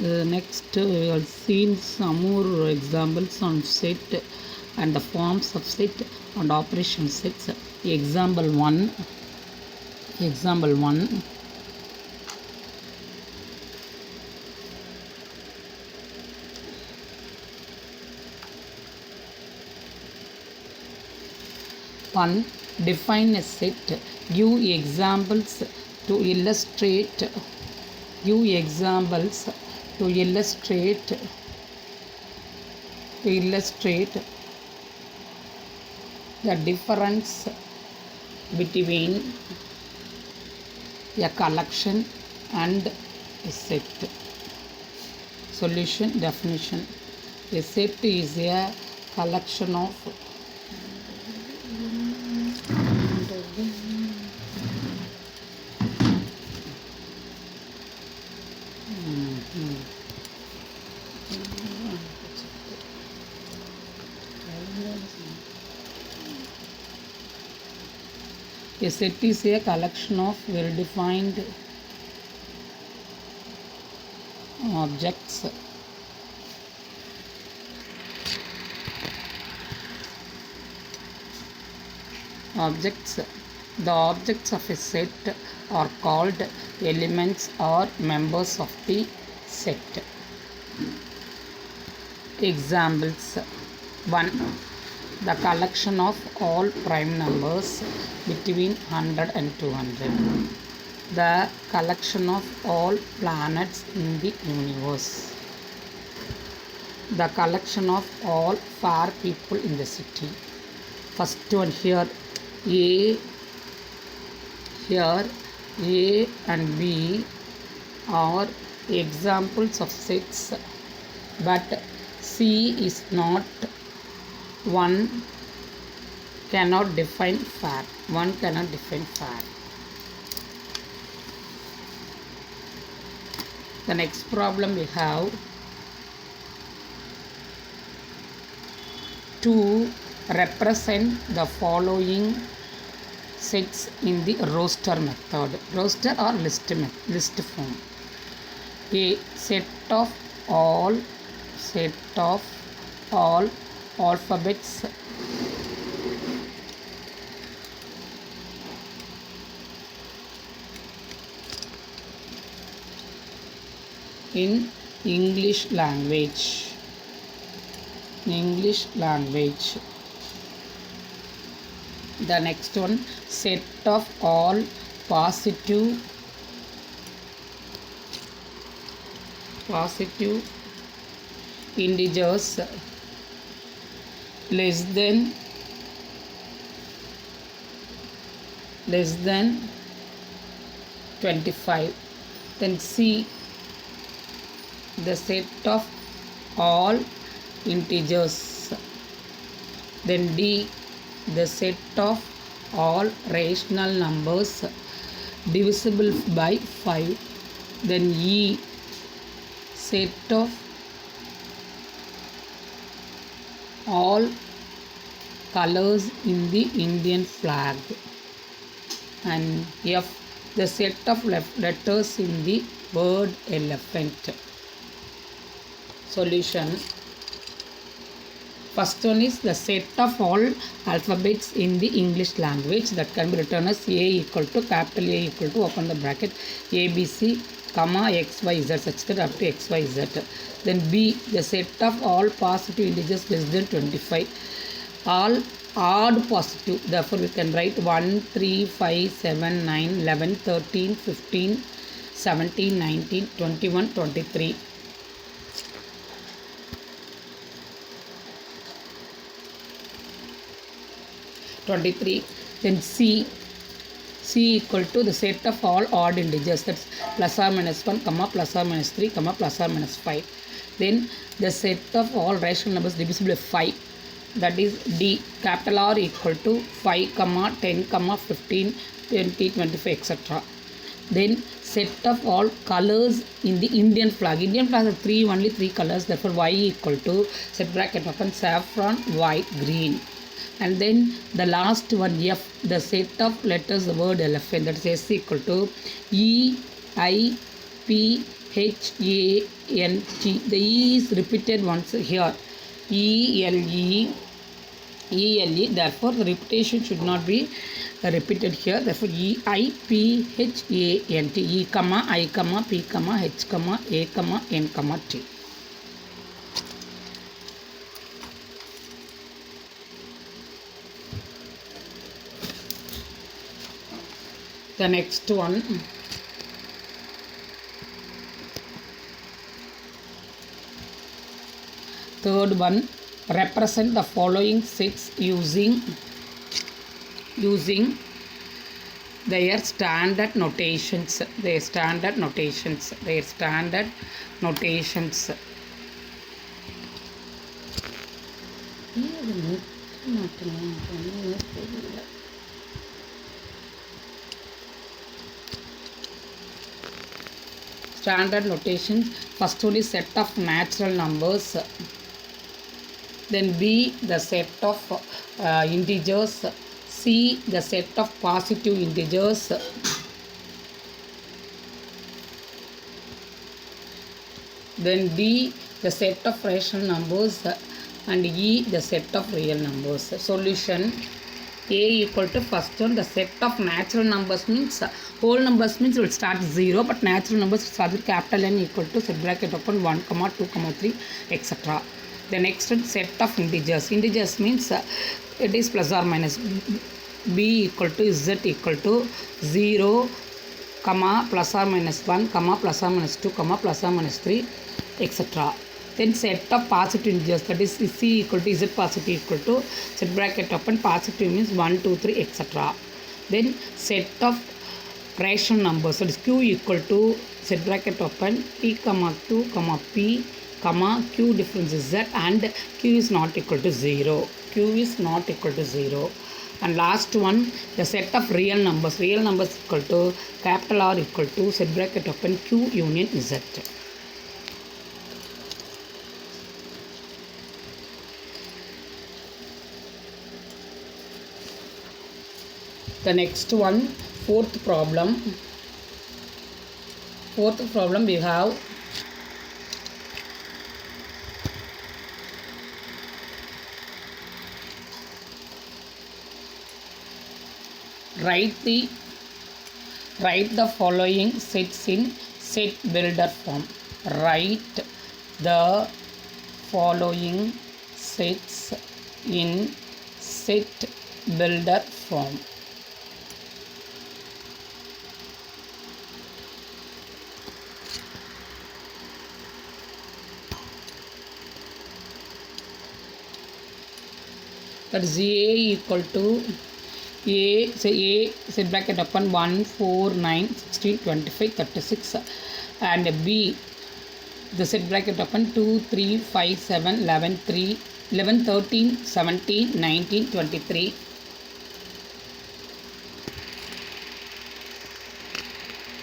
Next, we have seen some more examples on set and the forms of set and operation sets. Example 1. Example 1. One, define a set. Give examples to illustrate. Give examples to illustrate the difference between a collection and a set. Solution definition. A set is a collection of A set is a collection of well-defined objects. The objects of a set are called elements or members of the set. Examples. 1. The collection of all prime numbers between 100 and 200. The collection of all planets in the universe. The collection of all fair people in the city. First one here, A and B are examples of sets, but C is not. One cannot define fair. The next problem we have to represent the following sets in the roster method. Roster or list form. A set of all alphabets in English language. The next one, set of all positive integers less than 25. Then C, the set of all integers. Then D, the set of all rational numbers divisible by 5. Then E, set of all colors in the Indian flag. And F, the set of letters in the word elephant. Solution. First one is the set of all alphabets in the English language that can be written as A equal to capital A equal to open the bracket ABC comma XYZ such that up to XYZ. Then B, the set of all positive integers less than 25. All odd positive. Therefore, we can write 1, 3, 5, 7, 9, 11, 13, 15, 17, 19, 21, 23. Then C equal to the set of all odd integers, that's plus or minus 1 comma plus or minus 3 comma plus or minus 5. Then the set of all rational numbers divisible by 5, that is D, capital R equal to 5 comma 10 comma 15 20 25 etc. Then set of all colors in the Indian flag. Indian flag has only three colors, therefore Y equal to set bracket open saffron, white, green. And then the last one, F, the set of letters the word elephant, that is S equal to E, I, P, H A N T. The E is repeated once here. E L E E L E. Therefore, the repetition should not be repeated here. Therefore, E I P H A N T. E comma I comma P comma H comma A comma N comma T. The next one. Third one, represent the following sets using their standard notations. Their standard notations. Standard notations. First one is set of natural numbers. Then B, the set of integers. C, the set of positive integers. Then D, the set of rational numbers. And E, the set of real numbers. Solution. A equal to first one, the set of natural numbers means whole numbers means will start 0, but natural numbers start with capital N equal to set bracket open 1, 2, 3, etc. The next one, set of integers. Integers means it is plus or minus. B equal to Z equal to 0, comma plus or minus 1, comma plus or minus 2, comma plus or minus 3, etc. Then set of positive integers, that is C equal to Z positive equal to set bracket open, positive means 1, 2, 3, etc. Then set of rational numbers, that is Q equal to set bracket open P comma Q comma P comma Q difference is Z and Q is not equal to 0. Q is not equal to 0. And last one, the set of real numbers. Real numbers equal to capital R equal to set bracket open Q union Z. The next one, fourth problem. Fourth problem we have write the following sets in set builder form. Write the following sets in set builder form. That is A equal to A set bracket open 1, 4, 9, 16, 25, 36 and B the set bracket open 2, 3, 5, 7, 11, 13, 17, 19, 23